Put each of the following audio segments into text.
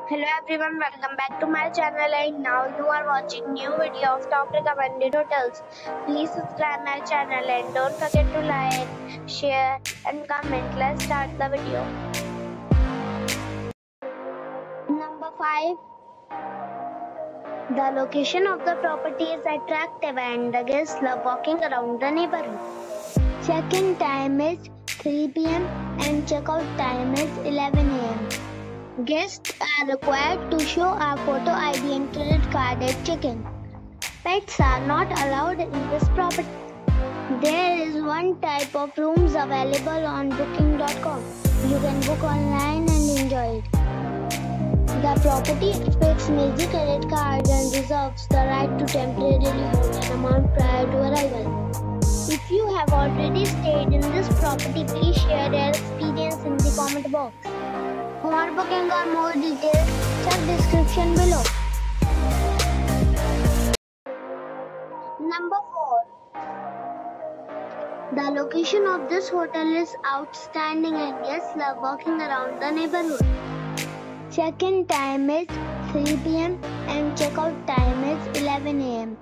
Hello everyone, welcome back to my channel and now you are watching new video of top recommended hotels. Please subscribe my channel and don't forget to like, share and comment. Let's start the video. Number 5. The location of the property is attractive and the guests love walking around the neighborhood. Check-in time is 3 p.m. and check-out time is 11 a.m. Guests are required to show a photo ID and credit card at check-in. Pets are not allowed in this property. There is one type of rooms available on booking.com. You can book online and enjoy it. The property expects major credit cards and reserves the right to temporarily hold an amount prior to arrival. If you have already stayed in this property, please share your experience in the comment box. For booking or more details, check description below. Number 4. The location of this hotel is outstanding and guests love walking around the neighborhood. Check-in time is 3 p.m. and check-out time is 11 a.m.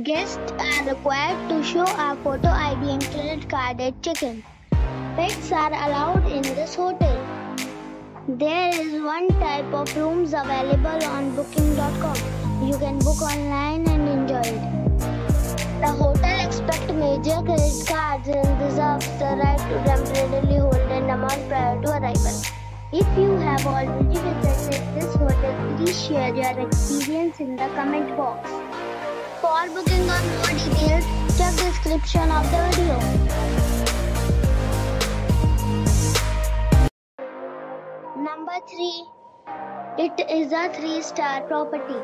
Guests are required to show a photo ID and credit card at check-in. Pets are allowed in this hotel. There is one type of rooms available on booking.com. You can book online and enjoy it. The hotel expects major credit cards and reserves the right to temporarily hold an amount prior to arrival. If you have already visited this hotel, please share your experience in the comment box. For booking or more details, check description of the video. Number 3. It is a 3-star property.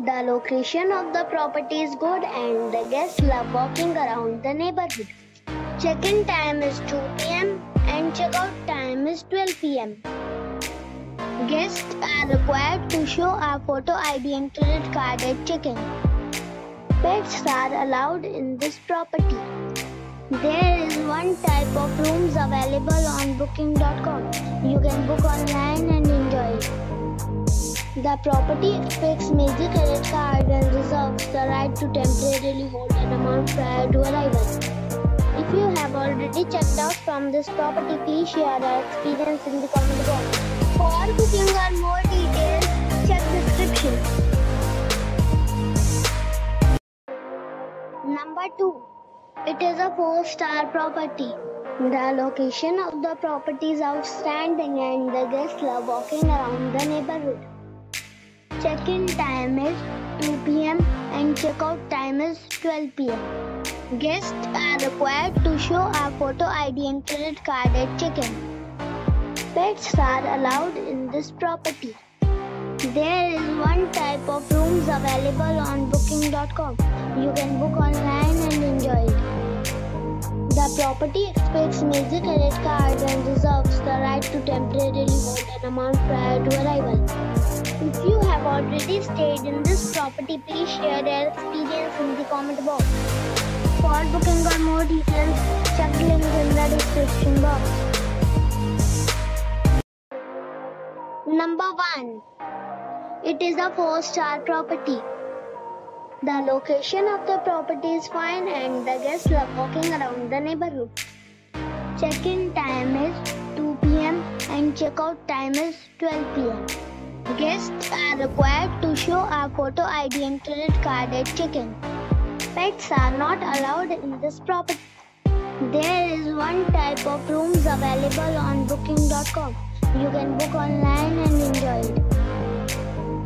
The location of the property is good and the guests love walking around the neighborhood. Check-in time is 2 p.m. and check-out time is 12 p.m. Guests are required to show a photo ID and credit card at check-in. Pets are allowed in this property. There is one type of rooms available on booking.com. You can book online and enjoy it. The property expects major credit cards and reserves the right to temporarily hold an amount prior to arrival. If you have already checked out from this property, please share your experience in the comment box. For booking or more details, check description. Number 2. It is a 4-star property. The location of the property is outstanding and the guests love walking around the neighborhood. Check-in time is 2 p.m. and check-out time is 12 p.m. Guests are required to show a photo ID and credit card at check-in. Pets are allowed in this property. There is one type of rooms available on booking.com. You can book online and enjoy it. The property expects major credit cards and reserves the right to temporarily hold an amount prior to arrival. If you have already stayed in this property, please share your experience in the comment box. For booking or more details, check the link in the description box. Number 1. It is a 4-star property. The location of the property is fine and the guests love walking around the neighborhood. Check-in time is 2 p.m. and check-out time is 12 p.m. Guests are required to show a photo ID and credit card at check-in. Pets are not allowed in this property. There is one type of rooms available on booking.com. You can book online and enjoy it.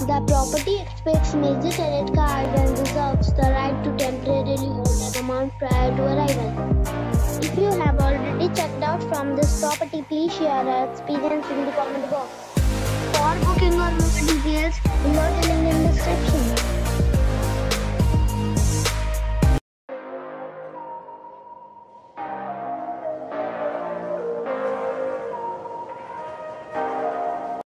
The property expects major credit cards and reserves the right to temporarily hold an amount prior to arrival. If you have already checked out from this property, please share your experience in the comment box. For booking or more details, below the link